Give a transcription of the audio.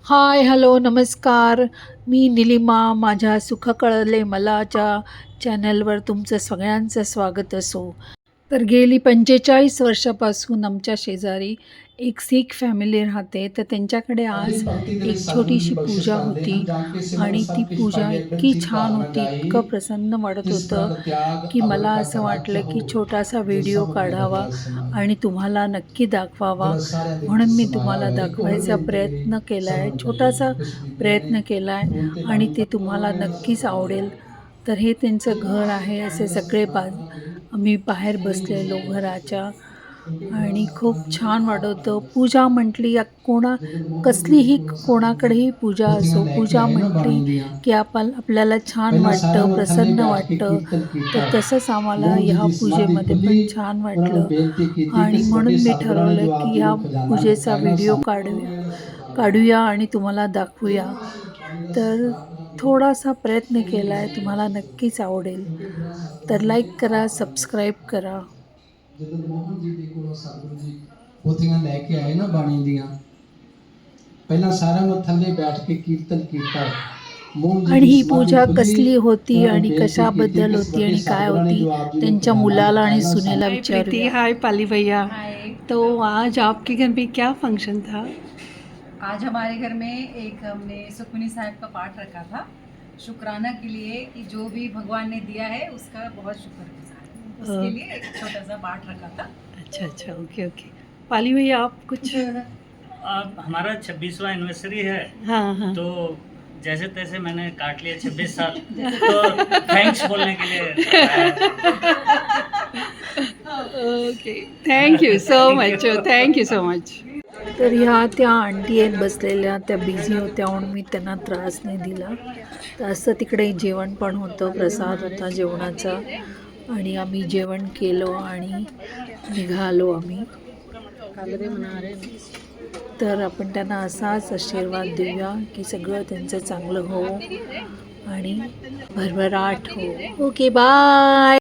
हाय, hello, नमस्कार. मी निलिमा. माझ्या सुख कळले मलाच्या चॅनलवर तुमचं सगळ्यांचं स्वागत असो. तर गेली 45 वर्षापासून आमच्या शेजारी एक शीख फॅमिली राहते. तर त्यांच्याकडे आज अधिक भक्ति के लिए एक सद्गुरु जी छोटीशी बख्शिश पूजा कर दे। होती हम जानके सिमरन आणि ती सब किस पूजा पाइए बिन इतकी चित छान भावना होती, जाई। इतकं प्रसन्न वाटत जिस होतं, प्रद त्याग की अवर मला का असं कराख्या वाटलं हो, की छोटासा जे व्हिडिओ सब में काढावा रघुराई समाई। आणि तुम्हाला नक्की दाखवावा. ਜਿਹੜਾ ਸਾਰਿਆਂ ਦੇ ਵਿੱਚ म्हणून मी समाया तुम्हाला ਹੋਇਆ ਇੱਕ ਹੋਰ दाखवायचा ਬੇਨਤੀ ਮੇਰੀ प्रयत्न केला आहे. श्रवण करिਓ छोटासा कुछ ਬੀਬੀਆਂ ਨੇ प्रयत्न केला आहे ਫੋਨ ਤੇ आणि बाणी ते पाठ तुम्हाला ਕਰਵਾਉਣੇ ਆ नक्कीच आवडेल. सत्कार तर हे त्यांचं जितना घर आहे. पानी असे का सगळे सत्कार करोगे आम्ही बाहेर उन्हीं को बसलेलो सत्कार घराच्या करोगे क्योंकि बड़ा आणि खूप सत्कार छान आप वाटत पानी होतं. का पूजा म्हटली या जगन मोहन जी कसलीही जी को सतगुरु कोणाकडेही पूजा पोथियां असो, लेके पूजा आए ना म्हटली बाणी दियां। की आपल्याला छान ਪਹਿਲਾਂ वाटतं, ਸਾਰਿਆਂ ਨੇ ਥੱਲੇ प्रसन्न ਬੈਠ के वाटतं. कीर्तन तर ਕੀਤਾ। तसंच आम्हाला मोहन जी ह्या ਦੀ समाधी पूजेमध्ये खुली, पण छान ਉਹਨਾਂ ਨੂੰ वाटलं ਬੇਨਤੀ ਕੀਤੀ ਕਿ आणि ਵੱਡੇ म्हणून मी सतगुਰਾਂ ने ठरवलं जो आप की जी ह्या को खजाना पूजेचा ਦਿੱਤਾ है ना व्हिडिओ सामने ਉਹਨਾਂ ਦਾ सत्कार काढूया आणि तुम्हाला दाखवूया. जितना ਅਸੀਂ पानी का तर सत्कार करेंगे थोडासा प्रयत्न उन्हीं केला को आहे, सत्कार तुम्हाला करेंगे नक्कीच आवडेल. क्योंकि बड़ा सत्कार तर लाईक करा, आप पानी का सबस्क्राईब सत्कार करा. जगन मोहन जी ਦੇ ਕੋਲੋਂ ਸਤਿਗੁਰੂ ਜੀ ਪੋਥੀਆਂ ਲੈ ਕੇ ਆਏ ਨਾ ਬਾਣੀ ਦੀਆਂ ਪਹਿਲਾਂ ਸਾਰਿਆਂ ਨੂੰ ਥੱਲੇ ਬੈਠ ਕੇ ਕੀਰਤਨ ਕੀਤਾ। मोहन जी आणि की ही समाधी पूजा खुली, कसली होती उन्होंने आणि बेनती की थी कशाबद्दल कि होती ਵੱਡੇ आणि काय सतगुਰਾਂ ने होती जो आप जी को त्यांच्या खजाना मुलाला दिया है आणि ना सुनेला हाय प्रीति, विचारूया. हाय पाली भैया। हाय। तो आज आपके घर में क्या फंक्शन था? आज हमारे घर में एक हमने सुखमनी साहिब का पाठ रखा था शुक्राना के लिए कि जो भी भगवान ने दिया है उसका बहुत शुक्रगुजार है। उसके लिए एक छोटा सा पाठ रखा था। अच्छा अच्छा, ओके ओके। पाली भैया आप कुछ? अब हमारा 26वां एनिवर्सरी है, हाँ हाँ। तो जैसे तैसे मैंने काट लिया 26 साल, तो थैंक्स बोलने के लिए आया। Okay, thank you so much, thank you so much. तर ह्या त्या आंटी आहेत बसलेल्या, त्या बिझी होत्या म्हणून मी त्यांना त्रास नाही दिला. तर असं तिकडे जेवण पण होतं, प्रसाद होता जेवणाचा आणि आम्ही जेवण केलो आणि निघालो आम्ही. तर आपण त्यांना असाच आशीर्वाद देऊया की सगळं त्यांचं चांगलं हो आणि भरभराट हो. Okay, bye.